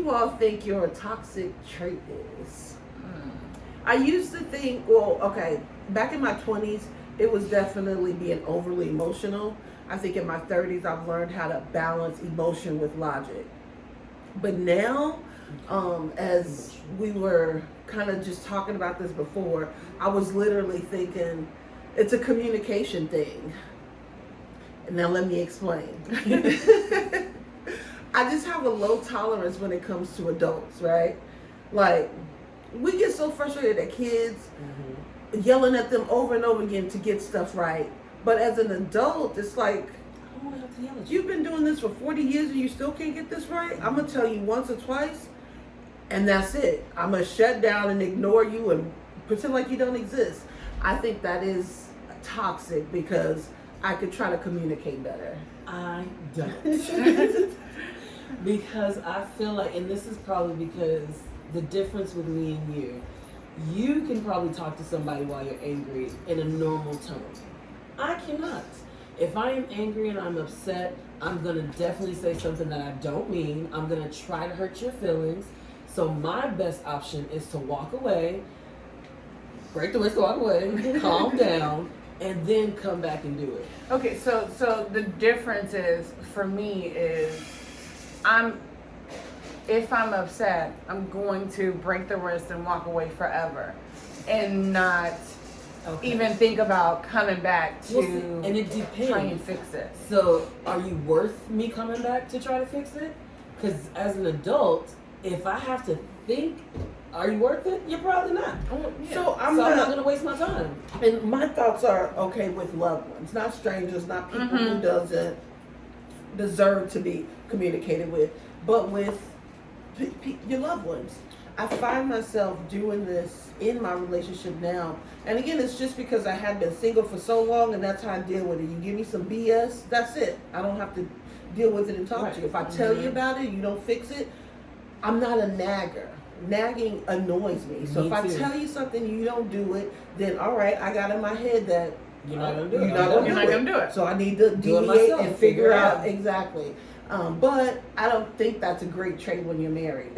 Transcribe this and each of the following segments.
you all think your toxic trait is? I used to think, well, okay, back in my 20s, it was definitely being overly emotional. I think in my 30s, I've learned how to balance emotion with logic. But now, as we were kind of just talking about this before, I was literally thinking it's a communication thing. Now let me explain. I just have a low tolerance when it comes to adults, right? Like, we get so frustrated at kids, yelling at them over and over again to get stuff right. But as an adult, it's like, you've been doing this for 40 years and you still can't get this right? I'm going to tell you once or twice, and that's it. I'm going to shut down and ignore you and pretend like you don't exist. I think that is toxic because I could try to communicate better. I don't. Because I feel like, and this is probably because the difference with me and you can probably talk to somebody while you're angry in a normal tone. I cannot. If I am angry and I'm upset, I'm going to definitely say something that I don't mean. I'm going to try to hurt your feelings. So my best option is to walk away, break the wrist, walk away, calm down, and then come back and do it. Okay, so the difference is, for me, is if I'm upset, I'm going to break the wrist and walk away forever and not even think about coming back to and it depends. Try and fix it. So are you worth me coming back to try to fix it? Because as an adult, if I have to think, are you worth it? You're probably not. Yeah. So I'm not going to waste my time. And my thoughts are okay with loved ones, not strangers, not people who doesn't deserve to be communicated with, but with your loved ones. I find myself doing this in my relationship now. And again, it's just because I had been single for so long, and that's how I deal with it. You give me some BS, that's it. I don't have to deal with it and talk to you. If I tell you about it, you don't fix it, I'm not a nagger. Nagging annoys me. So if I tell you something, you don't do it, then all right, I got in my head that you're not going to do it. You're not going to do it. So I need to deviate and figure out exactly. But I don't think that's a great trait when you're married.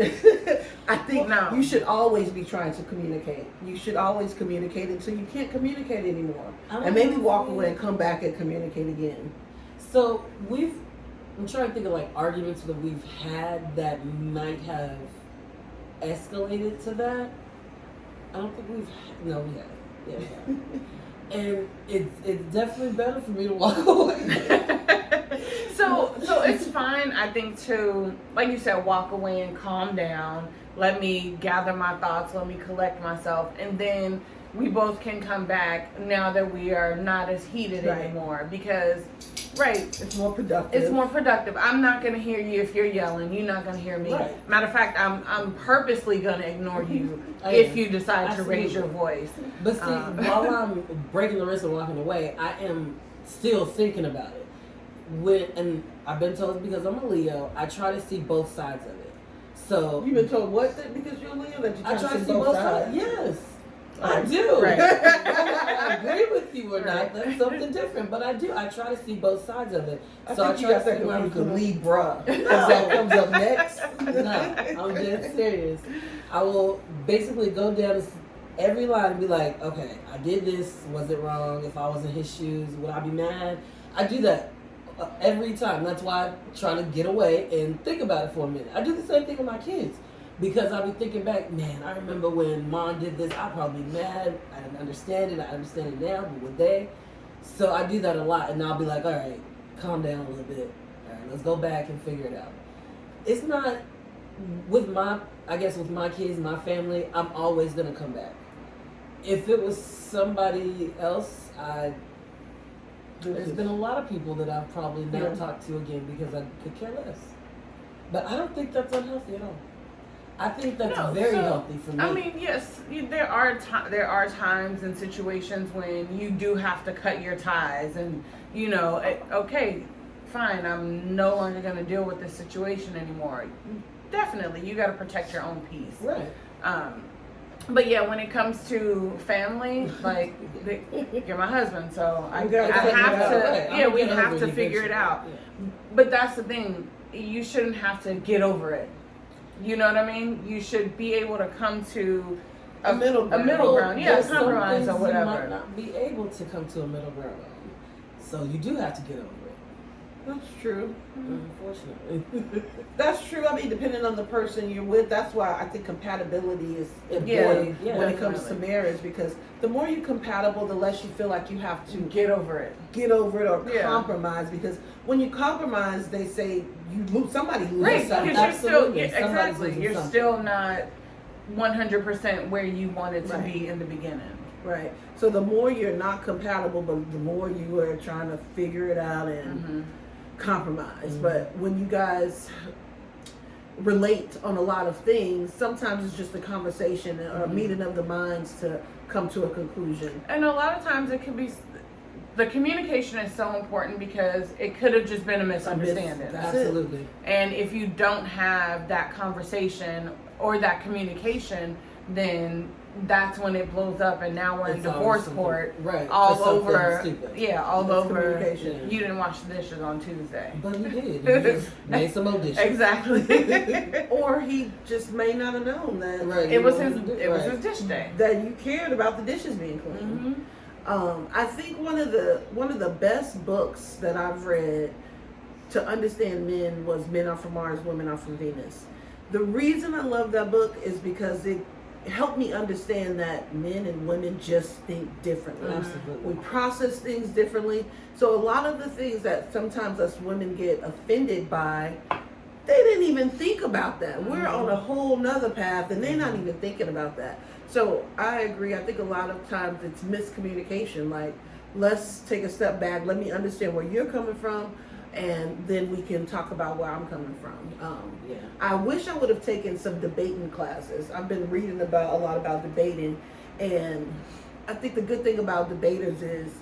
I think you should always be trying to communicate. You should always communicate until you can't communicate anymore. And maybe walk away and come back and communicate again. So I'm trying to think of like arguments that we've had that might have escalated to that. I don't think we have. Yeah, we have. And it's definitely better for me to walk away. So it's fine, I think, to, like you said, walk away and calm down. Let me gather my thoughts. Let me collect myself. And then we both can come back now that we are not as heated anymore. Because, it's more productive. It's more productive. I'm not going to hear you if you're yelling. You're not going to hear me. Right. Matter of fact, I'm purposely going to ignore you if you decide to raise your voice. But see, while I'm breaking the wrist and walking away, I am still thinking about it. And I've been told, because I'm a Leo, I try to see both sides of it. So you've been told what? Because you're a Leo, that you try to see both sides? Yes. I do. Right. I agree with you or not. That's something different. But I do. I try to see both sides of it. So I try to see where you can lead bruh. Because that comes up next. No, I'm dead serious. I will basically go down every line and be like, okay, I did this. Was it wrong? If I was in his shoes, would I be mad? I do that every time. That's why I try to get away and think about it for a minute. I do the same thing with my kids. Because I'll be thinking back, man, I remember when mom did this, I'd probably be mad. I didn't understand it. I understand it now, but would they? So I do that a lot, and I'll be like, all right, calm down a little bit. All right, let's go back and figure it out. It's not, with my kids, my family, I'm always going to come back. If it was somebody else, there's been a lot of people that I've probably not talked to again because I could care less. But I don't think that's unhealthy at all. I think that's very healthy for me. I mean, yes, there are times and situations when you do have to cut your ties, and okay, fine, I'm no longer going to deal with this situation anymore. Definitely, you got to protect your own peace. Right. But yeah, when it comes to family, like you're my husband, so I have to. Yeah, we have to figure it out. But that's the thing. You shouldn't have to get over it. You know what I mean? You should be able to come to A middle ground. A middle ground, yeah, There's some compromise things or whatever. You might not be able to come to a middle ground on. So you do have to get over it. That's true. Unfortunately. That's true. I mean, depending on the person you're with, that's why I think compatibility is important Yeah, when it comes to definitely. marriage, because the more you're compatible, the less you feel like you have to Get over it. get over it or Yeah. compromise. Because when you compromise, they say you lose, somebody loses Right, something. because you're still, Absolutely. yeah, Somebody's exactly, losing you're something. still not 100% where you wanted to Right. be in the beginning. Right. So the more you're not compatible, but the more you are trying to figure it out and Mm-hmm. compromise. But when you guys relate on a lot of things, sometimes it's just a conversation or a meeting of the minds to come to a conclusion. And a lot of times it could be, the communication is so important because it could have just been a misunderstanding. That's it. Absolutely. And if you don't have that conversation or that communication, then that's when it blows up, and now we're in It's always divorce something- court, right, for all something over. stupid. Yeah, all It's over. communication. You didn't wash the dishes on Tuesday. But you did. You just made some more dishes. Exactly. Or he just may not have known that Right. It was You his. know, It was right. his dish day. that you cared about the dishes being clean. Mm-hmm. I think one of the best books that I've read to understand men was Men Are From Mars, Women Are From Venus. The reason I love that book is because it helped me understand that men and women just think differently. Absolutely. We process things differently. So a lot of the things that sometimes us women get offended by, they didn't even think about that. We're on a whole nother path and they're not even thinking about that. So I agree. I think a lot of times it's miscommunication. Like, let's take a step back. Let me understand where you're coming from, and then we can talk about where I'm coming from. Yeah. I wish I would have taken some debating classes. I've been reading a lot about debating, and I think the good thing about debaters is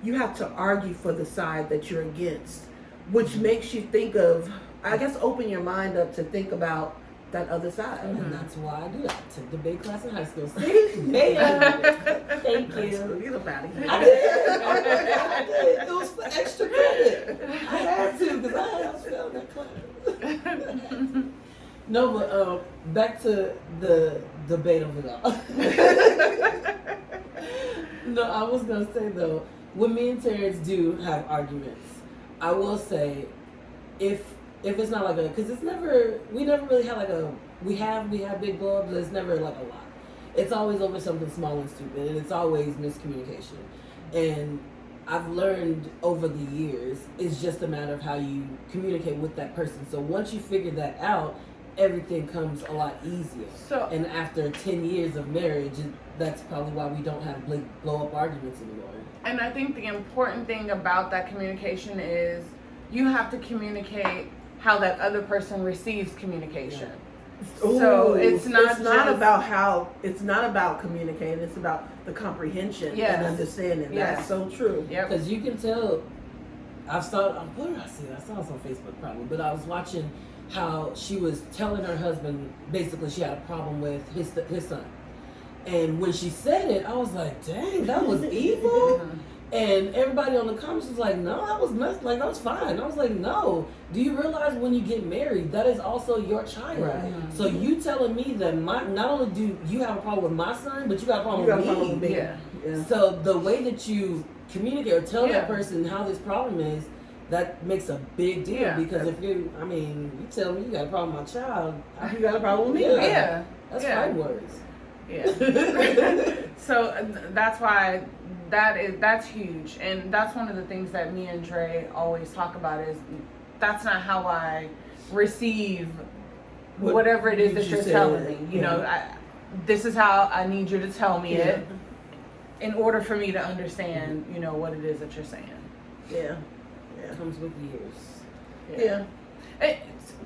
you have to argue for the side that you're against, which makes you think of, I guess, open your mind up to think about that other side. And that's why I do that. I took debate class in high school. See? Made it. Thank you. Get up out of here. I did. I did. It was for extra credit. I had to because I was failing that class. No, but back to the debate of it all. No, I was gonna say though, when me and Terrence do have arguments, I will say, if it's not like a, because we never really had like a, we have big blow ups, but it's never like a lot. It's always over something small and stupid, and it's always miscommunication. And I've learned over the years, it's just a matter of how you communicate with that person. So once you figure that out, everything comes a lot easier. So- and after 10 years of marriage, that's probably why we don't have big blow up arguments anymore. And I think the important thing about that communication is you have to communicate how that other person receives communication. So it's not it's not about communicating, it's about the comprehension Yes. and understanding. Yes. That's so true. Yep. Because you can tell, where did I see it? I saw this on Facebook probably, but I was watching how she was telling her husband, basically she had a problem with his son. And when she said it, I was like, dang, that was evil? And everybody on the comments was like, no, that was fine. I was like, no. Do you realize when you get married, that is also your child? Right. So you telling me that not only do you have a problem with my son, but you got a problem with me. Yeah. Yeah. So the way that you communicate or tell Yeah. that person how this problem is, that makes a big deal. Yeah. Because if you tell me you got a problem with my child, You got a problem with me? Yeah. Yeah. that's Yeah. fighting words. Yeah. So that's why that's huge, and that's one of the things that me and Dre always talk about is that's not how I receive whatever it is that you're telling me. You know, this is how I need you to tell me it in order for me to understand, you know, what it is that you're saying. Yeah. It comes with years. Yeah.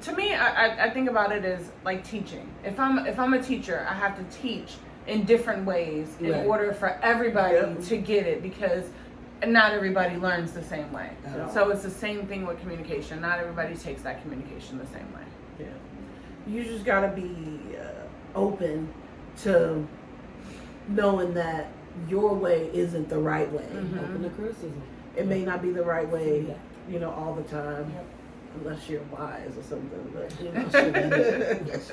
To me, I think about it as like teaching. If I'm a teacher, I have to teach in different ways in Right. order for everybody Yep. to get it, because not everybody learns the same way. At all. So it's the same thing with communication. Not everybody takes that communication the same way. Yeah. You just gotta be open to knowing that your way isn't the right way. Mhm. Open to criticism. It may not be the right way, Yeah. all the time, Yep. unless you're wise or something. But Yes,